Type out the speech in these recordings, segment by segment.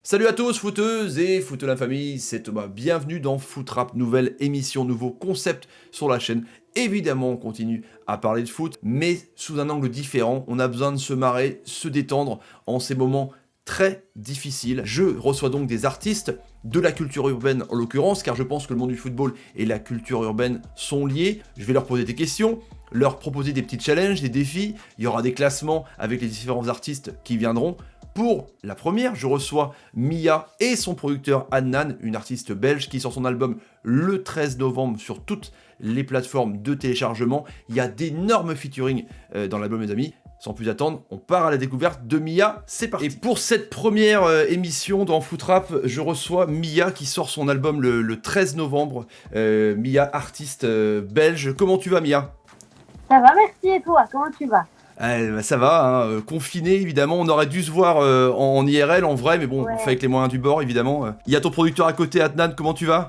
Salut à tous, footeuses et footeux la famille, c'est Thomas. Bienvenue dans Foot Rap, nouvelle émission, nouveau concept sur la chaîne. Évidemment, on continue à parler de foot, mais sous un angle différent. On a besoin de se marrer, se détendre en ces moments très difficiles. Je reçois donc des artistes de la culture urbaine en l'occurrence, car je pense que le monde du football et la culture urbaine sont liés. Je vais leur poser des questions, leur proposer des petits challenges, des défis. Il y aura des classements avec les différents artistes qui viendront. Pour la première, je reçois Mia et son producteur Adnan, une artiste belge qui sort son album le 13 novembre sur toutes les plateformes de téléchargement. Il y a d'énormes featuring dans l'album, mes amis. Sans plus attendre, on part à la découverte de Mia, c'est parti. Et pour cette première émission dans Foot Rap, je reçois Mia qui sort son album le 13 novembre. Mia, artiste belge. Comment tu vas, Mia ? Ça va, merci, et toi, comment tu vas? Ça va, hein, confiné évidemment, on aurait dû se voir en IRL, en vrai, mais bon, Ouais. on fait avec les moyens du bord évidemment. Il y a ton producteur à côté, Adnan, comment tu vas ?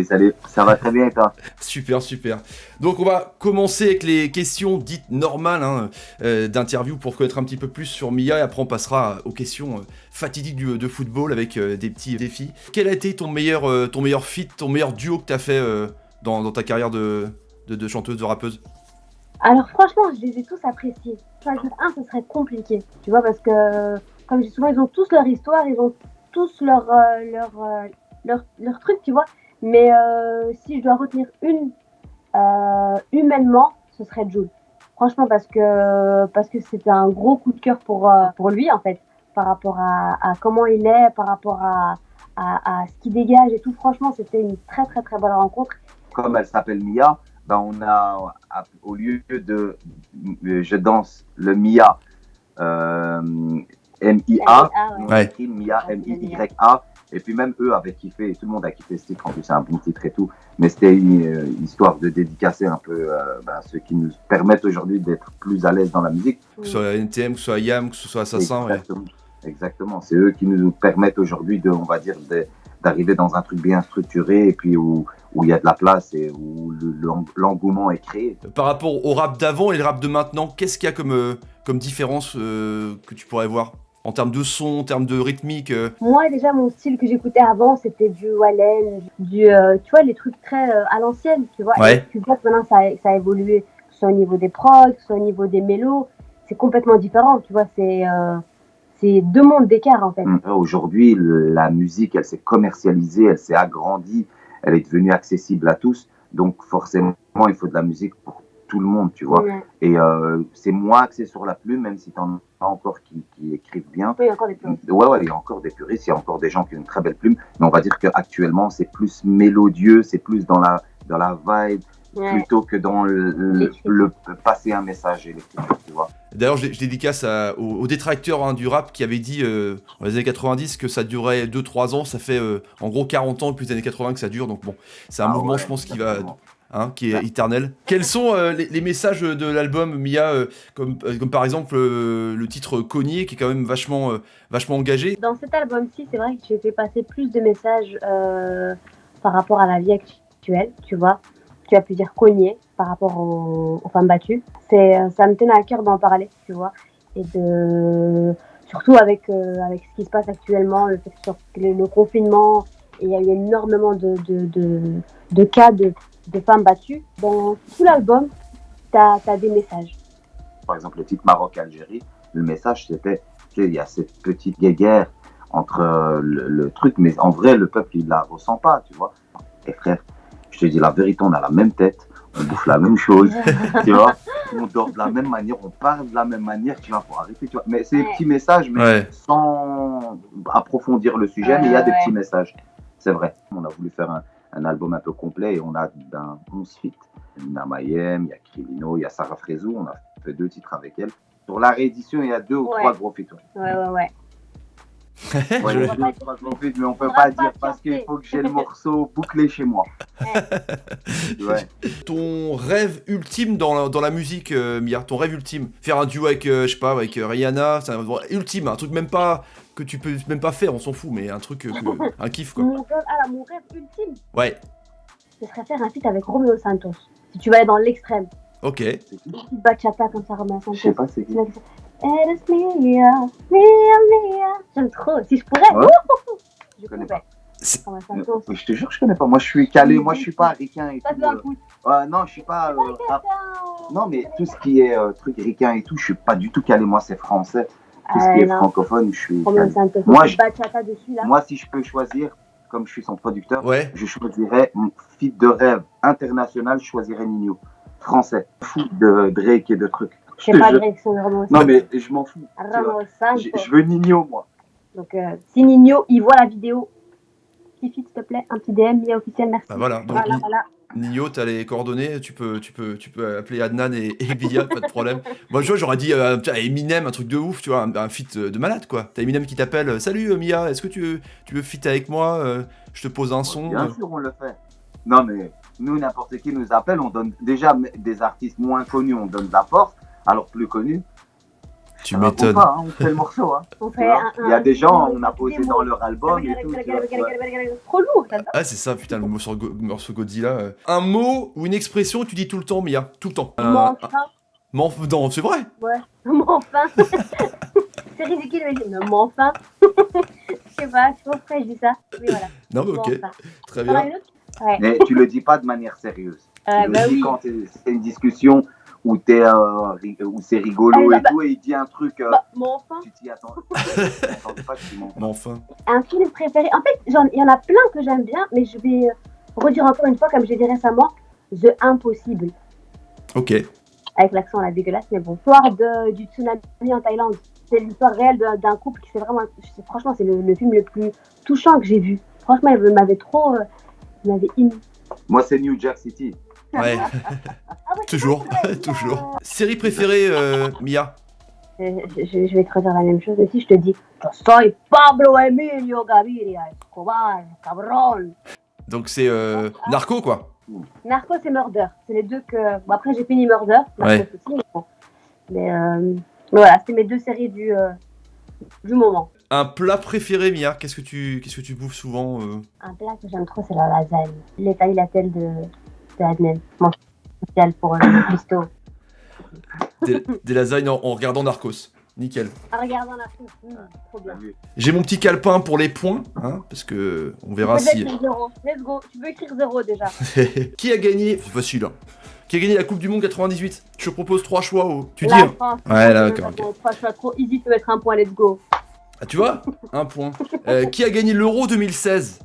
Salut, ça va très bien et toi? Super, super. Donc on va commencer avec les questions dites normales d'interview pour connaître un petit peu plus sur Mia, et après on passera aux questions fatidiques de football avec des petits défis. Quel a été ton meilleur feat, ton meilleur duo que tu as fait dans ta carrière de chanteuse, de rappeuse ? Alors franchement, je les ai tous appréciés. Choisir un, ce serait compliqué, tu vois, parce que, comme je dis souvent, ils ont tous leur histoire, ils ont tous leur truc, tu vois. Mais si je dois retenir une, humainement, ce serait Jul. Franchement, parce que c'était un gros coup de cœur pour lui, en fait, par rapport à comment il est, par rapport à ce qu'il dégage et tout. Franchement, c'était une très, très, très bonne rencontre. Comme elle s'appelle Mia, ben on a, au lieu de je danse le Mia, M-I-A, on Ouais. écrit Mia, M-I-Y-A. Et puis même eux avaient kiffé, tout le monde a kiffé ce titre, en plus c'est un bon titre et tout. Mais c'était une histoire de dédicacer un peu ceux qui nous permettent aujourd'hui d'être plus à l'aise dans la musique. Que ce soit NTM, que ce soit Yam, que ce soit Assassin. Exactement. Exactement. C'est eux qui nous permettent aujourd'hui on va dire, d'arriver dans un truc bien structuré et puis où il y a de la place et où l'engouement est créé. Par rapport au rap d'avant et le rap de maintenant, qu'est-ce qu'il y a comme différence que tu pourrais voir en termes de son, en termes de rythmique Moi, déjà, mon style que j'écoutais avant, c'était du Wallen, tu vois, les trucs très à l'ancienne, tu vois. Ouais. Et tu vois que maintenant, ça a évolué, que ce soit au niveau des prods, que ce soit au niveau des mélos. C'est complètement différent, tu vois. C'est deux mondes d'écart, en fait. Aujourd'hui, la musique, elle s'est commercialisée, elle s'est agrandie, elle est devenue accessible à tous. Donc, forcément, il faut de la musique pour tout le monde, tu vois. Ouais. Et c'est moins axé sur la plume, même si tu en as encore qui écrivent bien. Oui, il y a encore des puristes. Ouais, il y a encore des puristes, il y a encore des gens qui ont une très belle plume. Mais on va dire qu'actuellement, c'est plus mélodieux, c'est plus dans la vibe, Ouais. plutôt que dans le passer un message et l'écriture, tu vois. D'ailleurs, je dédicace aux détracteurs du rap qui avaient dit dans les années 90 que ça durait 2-3 ans. Ça fait en gros 40 ans depuis les années 80 que ça dure. Donc bon, c'est un mouvement, Ouais, je pense, qui exactement. qui est éternel. Quels sont les messages de l'album, Mia, comme par exemple le titre Cogné, qui est quand même vachement engagé. Dans cet album-ci, c'est vrai que j'ai fait passer plus de messages par rapport à la vie actuelle, tu vois. Tu as pu dire cogner par rapport aux femmes battues. Ça me tenait à cœur d'en parler, tu vois. Et surtout avec ce qui se passe actuellement, le confinement, et il y a eu énormément de cas de femmes battues. Dans tout l'album, tu as des messages. Par exemple, le titre Maroc-Algérie, le message c'était qu'il y a cette petite guéguerre entre le truc, mais en vrai, le peuple, il la ressent pas, tu vois. Et frère, je te dis la vérité, on a la même tête, on bouffe la même chose, tu vois, on dort de la même manière, on parle de la même manière, tu vois, faut arrêter, tu vois. Mais c'est des petits messages, mais sans approfondir le sujet, mais il y a des petits messages, c'est vrai. On a voulu faire un album un peu complet et on a 11 feats. Nina Mayem, il y a Krilino, il y a Sarah Frézou, on a fait 2 titres avec elle. Sur la réédition, il y a 2 ou 3 gros feats. Ouais. Ouais, il y a 2 ou 3 gros feats, mais on peut pas dire parce qu'il faut que j'ai le morceau bouclé chez moi. Ouais. Ton rêve ultime dans la musique, Mia, ton rêve ultime, faire un duo avec, je sais pas, avec Rihanna, c'est un ultime, un truc même pas que tu peux même pas faire, on s'en fout, mais un truc, un kiff quoi. Mon rêve ultime, Ouais. ce serait faire un feat avec Romeo Santos. Si tu vas aller dans l'extrême. Ok. Une petite bachata comme ça, Romeo Santos. Je sais pas c'est qui. Eres mia, mia, mia. J'aime trop. Si je pourrais, Ouais. je connais pouvais. C'est- Comment ça sauce. Je te jure, je connais pas. Moi, je suis calé. Moi, je suis pas ricain et Ça tout. fait un coup. Non, je suis pas. Non, mais tout ce qui est truc ricain et tout, je suis pas du tout calé. Moi, c'est français. Tout ce qui est non. francophone, je suis Combien calé. ça me fait Moi, bachata dessus là. Moi, si je peux choisir, comme je suis son producteur, Ouais. je choisirais mon feat de rêve international, je choisirais Nino. Français. Fou de Drake et de trucs. Je sais pas direction Ramos. Non, mais je m'en fous. Ramos Santos. Je veux Nino, moi. Donc, si Nino, il voit la vidéo, petit feat, s'il te plaît, un petit DM, Mia officiel, merci. Bah voilà, donc Voilà. Nino, t'as les coordonnées, tu peux appeler Adnan et Bia, pas de problème. Moi, je vois, j'aurais dit tiens, Eminem, un truc de ouf, tu vois, un feat de malade, quoi. T'as Eminem qui t'appelle, salut Mia, est-ce que tu veux feat avec moi je te pose un son. Bien sûr, on le fait. Non, mais nous, n'importe qui nous appelle, on donne déjà des artistes moins connus, on donne de la force, alors plus connus. Tu ça va m'étonnes. pas, hein, on fait le morceau. Hein. On Tu fait vois, il y a des gens, on a des posé mots. dans leur album et tout. tu vois, ouais. Trop lourd, t'adores. Ah, c'est ça, putain, le morceau Godzilla. Un mot ou une expression que tu dis tout le temps, Mia, tout le temps. M'enfin. Non, c'est vrai. Ouais, m'enfin. C'est ridicule, mais je dis, m'enfin. Je sais pas, je sais pas pourquoi je dis ça. Mais voilà. Non, mais ok, M'enfin. très T'en as bien. une autre? Ouais. Mais tu le dis pas de manière sérieuse. Tu le Bah dis oui. quand c'est une discussion où, où c'est rigolo et tout, et il dit un truc. M'enfin. Tu t'y attends. Tu t'attendais pas, tu m'en Mais enfin. Un film préféré. En fait, il y en a plein que j'aime bien, mais je vais redire encore une fois, comme j'ai dit récemment, The Impossible. Ok. Avec l'accent là dégueulasse, mais bon. L'histoire du tsunami en Thaïlande. C'est l'histoire réelle d'un couple qui c'est vraiment. Franchement, c'est le film le plus touchant que j'ai vu. Franchement, il m'avait trop. Il m'avait ému. Moi, c'est New Jack City. Ouais. Ah ouais, Toujours, toujours. Série préférée, Mia? Je vais te redire la même chose aussi, je te dis Yo soy Pablo Emilio Gaviria Escobar, cabron. Donc c'est Narco, quoi. Narco et Murder, c'est les deux que. Bon, après j'ai fini Murder, Narco Ouais. aussi, mais bon. Mais voilà, c'est mes deux séries du moment. Un plat préféré, Mia? Qu'est-ce que tu bouffes souvent Un plat que j'aime trop, c'est la lasagne. Les tagliatelles de Adnan. Mon spécial pour le pisto. Des lasagnes en regardant Narcos. Nickel. Ah, regarde en Afrique, trop bien. J'ai mon petit calepin pour les points, hein, parce que on verra Tu peux si. écrire 0. Let's go, tu peux écrire 0 déjà. Qui a gagné? C'est facile. Hein. Qui a gagné la Coupe du Monde 98? Je te propose 3 choix. Tu dis. La Hein. France. Ouais, là, d'accord, ok. Trois choix trop easy, tu peux mettre un point, let's go. Ah, tu vois? Un point. Qui a gagné l'Euro 2016?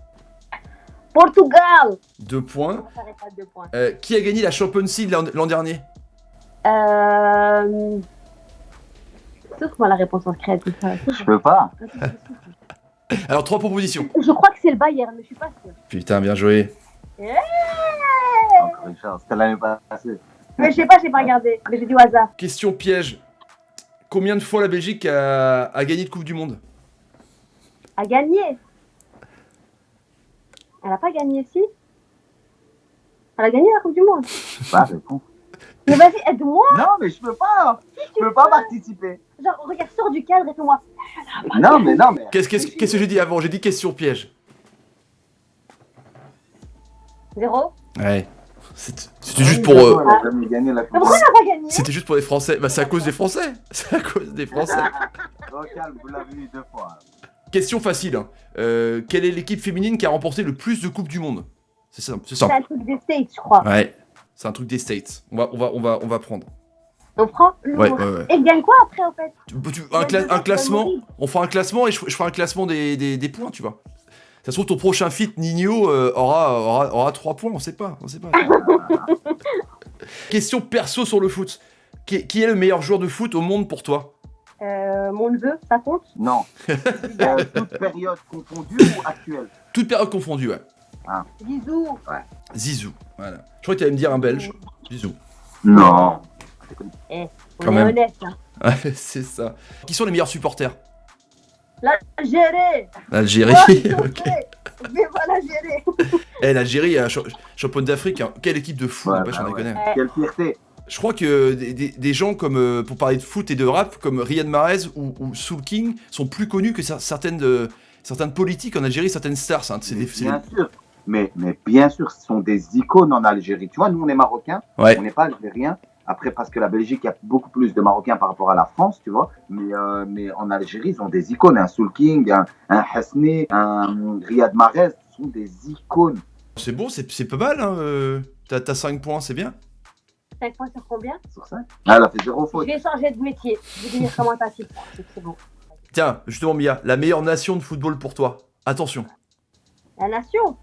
Portugal. 2 points. On s'arrête à 2 points. Qui a gagné la Champions League l'an dernier? Souffle-moi la réponse en secret. Je peux pas. Alors, 3 propositions. Je crois que c'est le Bayern, mais je suis pas sûre. Putain, bien joué. Encore une chance. C'était l'année passée. Mais je sais pas, j'ai pas regardé. Mais j'ai dit au hasard. Question piège. Combien de fois la Belgique a gagné de Coupe du Monde? A gagné. Elle a pas gagné, si. Elle a gagné la Coupe du Monde. Bah, réponds. Mais vas-y, aide-moi. Non, mais je peux pas. Je peux pas participer. Genre, regarde, sors du cadre et fais-moi. Non, mais. Qu'est-ce que j'ai dit avant? J'ai dit question piège. 0. Ouais. C'était juste pour. Elle a jamais gagné la Coupe Mais du pourquoi Monde. elle a pas gagné? C'était juste pour les Français. Bah, c'est à cause des Français. C'est à cause des Français. Oh, calme, vous l'avez eu 2 fois. Question facile. Hein. Quelle est l'équipe féminine qui a remporté le plus de Coupes du Monde? C'est simple. C'est C'est simple. un truc des States, je crois. Ouais. C'est un truc des States. On va prendre. On prend Ouais. Et il gagne quoi après, en fait? Un classement. On fera un classement et je ferai un classement des points, tu vois. Ça se trouve ton prochain feat Nino aura 3 points, on sait pas. Question perso sur le foot. Qui est le meilleur joueur de foot au monde pour toi? Mon neveu, ça compte? Non. Toute période confondue ou actuelle? Toute période confondue, ouais. Bisous. Zizou, voilà. Je crois que tu allais me dire un belge. Zizou. Non. On Quand est même. honnête, hein. Ouais, c'est ça. Qui sont les meilleurs supporters? L'Algérie. L'Algérie. Ok. Mais voilà, l'Algérie. L'Algérie, championne d'Afrique. Hein. Quelle équipe de fou, Ouais, n'empêche, bah on ouais. déconne. Quelle fierté. Je crois que des gens comme, pour parler de foot et de rap, comme Riyad Mahrez ou Soul King, sont plus connus que certaines politiques en Algérie, certaines stars. Hein. Bien sûr. Mais bien sûr, ce sont des icônes en Algérie. Tu vois, nous, on est Marocains, Ouais. on n'est pas Algériens. Après, parce que la Belgique, il y a beaucoup plus de Marocains par rapport à la France, tu vois. Mais en Algérie, ils ont des icônes. Un Soul King, un Hasni, un Riyad Mahrez, ce sont des icônes. C'est bon, c'est pas mal, hein. T'as 5 points, c'est bien. 5 points sur combien? Sur ça. Ah, elle a fait 0 Je faute. vais changer de métier. Je vais devenir commentatrice. C'est bon. Tiens, justement, Mia, la meilleure nation de football pour toi. Attention. La nation.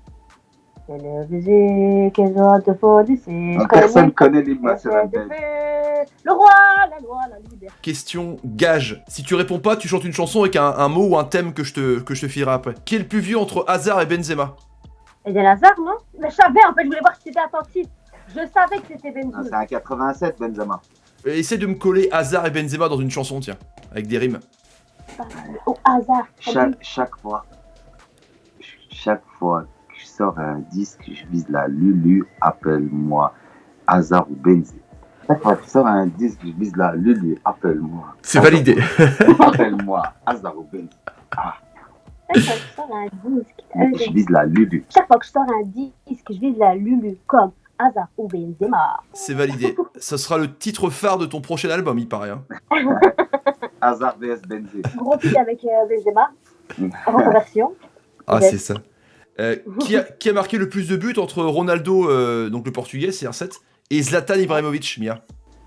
C'est le baiser qu'elles ont de folie, c'est... Personne connaît l'hymne national belge. Le roi, la loi, la liberté. Question gage. Si tu réponds pas, tu chantes une chanson avec un mot ou un thème que je te filerai après. Qui est le plus vieux entre Hazard et Benzema? Eden Hazard, non? Mais je savais, en fait, je voulais voir si c'était attentif. Je savais que c'était Ah, Benzema. c'est un 87, Benzema. Essaie de me coller Hazard et Benzema dans une chanson, tiens. Avec des rimes. Au hasard. Chaque fois que je sors un disque, je vise la Lulu, appelle-moi Hazard ou Benzema. Chaque fois que je sors un disque, je vise la Lulu, appelle-moi. C'est validé. Appelle-moi Hazard ou Benzema. Chaque fois que je sors un disque, Je vise la Lulu. chaque fois que je sors un disque, je vise la Lulu comme Hazard ou Benzema. C'est validé. Ça sera le titre phare de ton prochain album, il paraît. Hein. Hazard vs Benzema. Gros pic avec Benzema. Reconversion. Ah, Yes. c'est ça. Qui a marqué le plus de buts entre Ronaldo, donc le portugais, CR7, et Zlatan Ibrahimovic, Mia?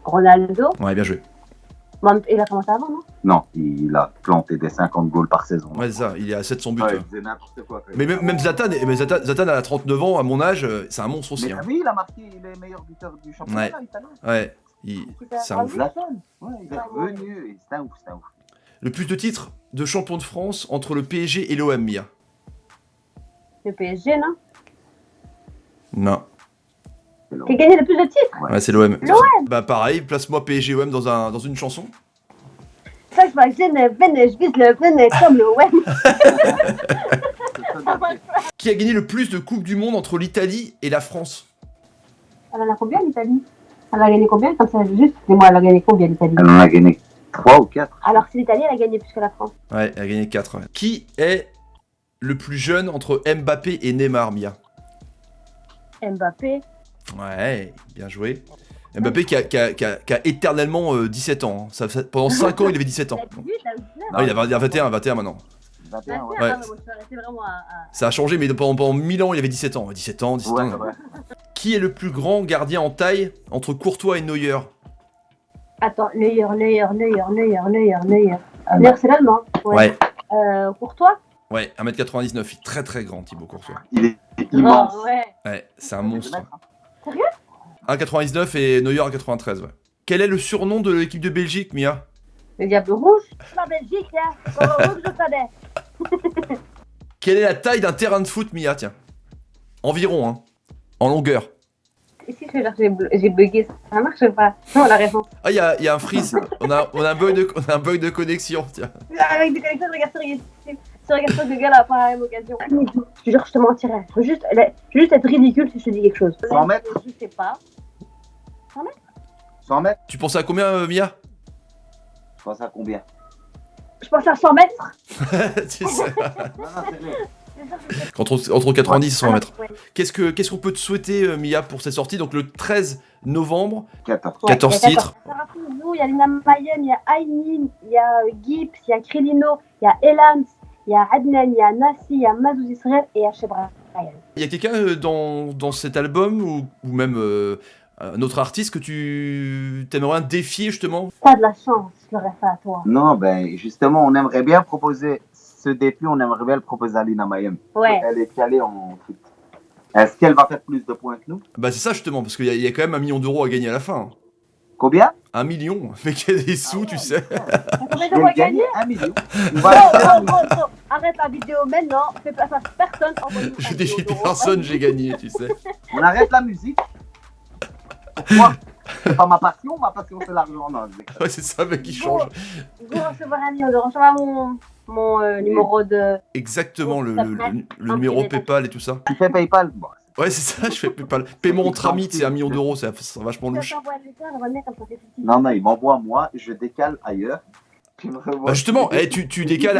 Ronaldo. Ouais, bien joué. Il a commencé avant, non? Non, il a planté des 50 goals par saison. Ouais, c'est ça, il est à 700 buts. Ouais, Ouais. il faisait n'importe quoi. Mais même Zlatan, Zlatan a 39 ans, à mon âge, c'est un monstre aussi. Mais Hein. oui, il a marqué les meilleurs buteurs du championnat italien. Ouais, c'est un ouf. Zlatan, ouais, il est revenu, et c'est un ouf. Le plus de titres de champion de France entre le PSG et l'OM, Mia? Le PSG, non? Non. Qui a gagné le plus de titres? Ouais, c'est l'OM. L'OM. Bah pareil, place-moi PSG-OM dans une chanson. Chaque fois que je vise le venin comme le OM. Qui a gagné le plus de Coupes du Monde entre l'Italie et la France? Elle en a combien, l'Italie? Elle a gagné combien? Comme ça, juste, dis-moi, elle a gagné combien, l'Italie? Elle en a gagné 3 ou 4. Alors, si l'Italie, elle a gagné plus que la France. Ouais, elle a gagné 4. Ouais. Qui est le plus jeune entre Mbappé et Neymar, Mia? Mbappé. Ouais, bien joué. Mbappé qui a éternellement 17 ans. Hein. Pendant 5 ans, il avait 17 ans. Elle a 18, elle a 19. Ah, il a 21 maintenant. 21, ouais. Ouais. Ah, moi, je suis restée vraiment à... Ça a changé, mais pendant 1000 ans, il avait 17 ans. 17 ans. Ouais. Qui est le plus grand gardien en taille entre Courtois et Neuer? Attends, Neuer. Neuer, Ah, non. c'est l'allemand. Ouais. Courtois? Ouais, 1m99. Il est très très grand, Thibaut Courtois. Il est immense. Oh, ouais. Ouais, c'est un monstre. Sérieux? 1,99 et Neuer 1,93, ouais. Quel est le surnom de l'équipe de Belgique, Mia? Le diable rouge? La Belgique, là. Le rouge, je savais. Quelle est la taille d'un terrain de foot, Mia? Tiens. Environ, hein. En longueur. Ici, je vais dire, j'ai bugué. Ça marche pas. Non, la réponse. Ah, il y a un freeze. on a un bug de connexion, tiens. Avec des connexions, je regarde sur YouTube. Je regarde sur Google à la même occasion. Je te jure, je te mentirais. Je veux juste être ridicule si je te dis quelque chose. 100 mètres? Je sais pas. 100 mètres? Tu pensais à combien, Mia? Je pense à combien? Je pense à 100 mètres. Tu sais, Non, c'est vrai. entre 90 et 100 mètres. Ouais. Qu'est-ce qu'on peut te souhaiter, Mia, pour cette sortie? Donc le 13 novembre, 14. 14 il y a titres. Sarah Fouzou, il y a Lina Mayem, il y a Aïnin, il y a Gibbs, il y a Krillino, il y a Elams, il y a Adnan, il y a Nassi, il y a Mazouz Israël et il y a Shebra. Il y a quelqu'un dans cet album ou même un autre artiste que tu t'aimerais défier justement? T'as de la chance, je l'aurais fait à toi. Non, ben justement, on aimerait bien proposer ce défi, on aimerait bien le proposer à Lina Mayem. Ouais. Elle est calée en foot. Est-ce qu'elle va faire plus de points que nous? Bah c'est ça justement, parce qu'il y a quand même 1 million d'euros à gagner à la fin. Combien? 1 million, mais qu'il y a des sous, tu sais. Combien Je de mois vais gagner gagner? 1 million. Oh, oh. Arrête la vidéo maintenant, fais pas face personne. envoie-nous Je un défie million d'euros. personne, j'ai gagné, tu sais. On arrête la musique. Pourquoi? C'est pas ma passion c'est l'argent. Non, Ouais, c'est ça, mec, qui change. Go recevoir un million d'euros, recevoir mon numéro de... Exactement, le Un numéro petit détail. PayPal et tout ça. tu fais PayPal? Bon, Ouais, c'est ça, je fais PayPal. Paiement entre amis, c'est 1 million d'euros, c'est vachement Je louche. t'envoie un message, on va le mettre comme ça, c'est petit. non, il m'envoie moi, je décale ailleurs. Tu me revois. Bah justement, tu décales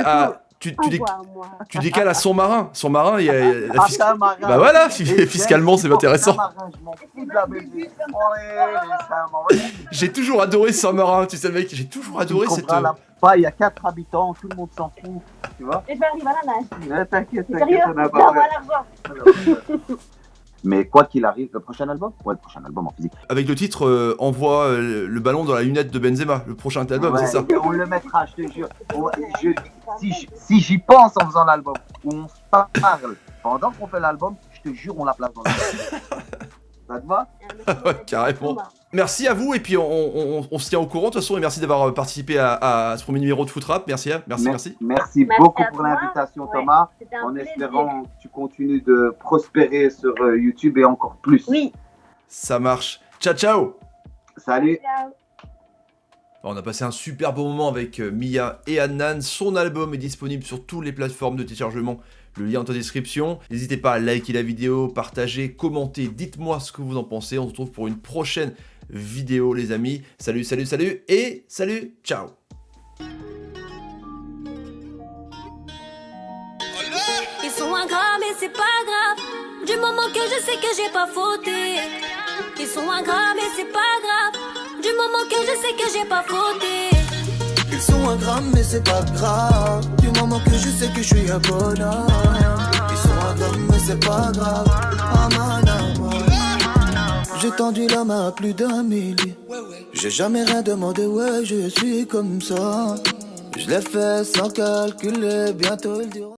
tu décales à son marin. Son marin, il y a la c'est un marin. Bah voilà, Et fiscalement, c'est intéressant. Saint-Marin, je m'en fous de la Belgique. Ouais, les Saint-Marin. J'ai toujours adoré Saint-Marin, tu sais le mec, j'ai toujours adoré Tu cette... comprends, là, pas, il y a 4 habitants, tout le monde s'en fout, tu vois. Et je vais arriver à la nage. T'inquiète, Sérieux? on a Non, pas voilà, Mais quoi qu'il arrive, le prochain album? Ouais, le prochain album en physique. Avec le titre Envoie le ballon dans la lunette de Benzema, le prochain album, Ouais, c'est ça? on le mettra, je te jure. Si j'y pense en faisant l'album, où on se parle pendant qu'on fait l'album, je te jure, on la place dans l'album. Ça te va? Ouais, carrément. Merci à vous, et puis on se tient au courant de toute façon, et merci d'avoir participé à ce premier numéro de Foot Rap. Merci, merci. Merci Merci beaucoup à pour toi. l'invitation, Ouais, Thomas. c'était un En plaisir. espérant que tu continues de prospérer sur YouTube et encore plus. Oui. Ça marche. Ciao, ciao. Salut. Ciao. On a passé un super beau moment avec Mia et Adnan. Son album est disponible sur toutes les plateformes de téléchargement. Le lien est en description. N'hésitez pas à liker la vidéo, partager, commenter. Dites-moi ce que vous en pensez. On se retrouve pour une prochaine vidéo, les amis. Salut, salut, salut. Et salut, ciao. Ils sont ingrats mais c'est pas grave. Du moment que je sais que j'ai pas fauté. Ils sont ingrats mais c'est pas grave. Du moment que je sais que j'ai pas fauté. Ils sont ingrats mais c'est pas grave. Du moment que je sais que je suis un connard. Ils sont ingrats mais c'est pas grave. J'ai tendu la main à plus d'un millier. J'ai jamais rien demandé, ouais je suis comme ça. Je l'ai fait sans calculer, bientôt ils diront.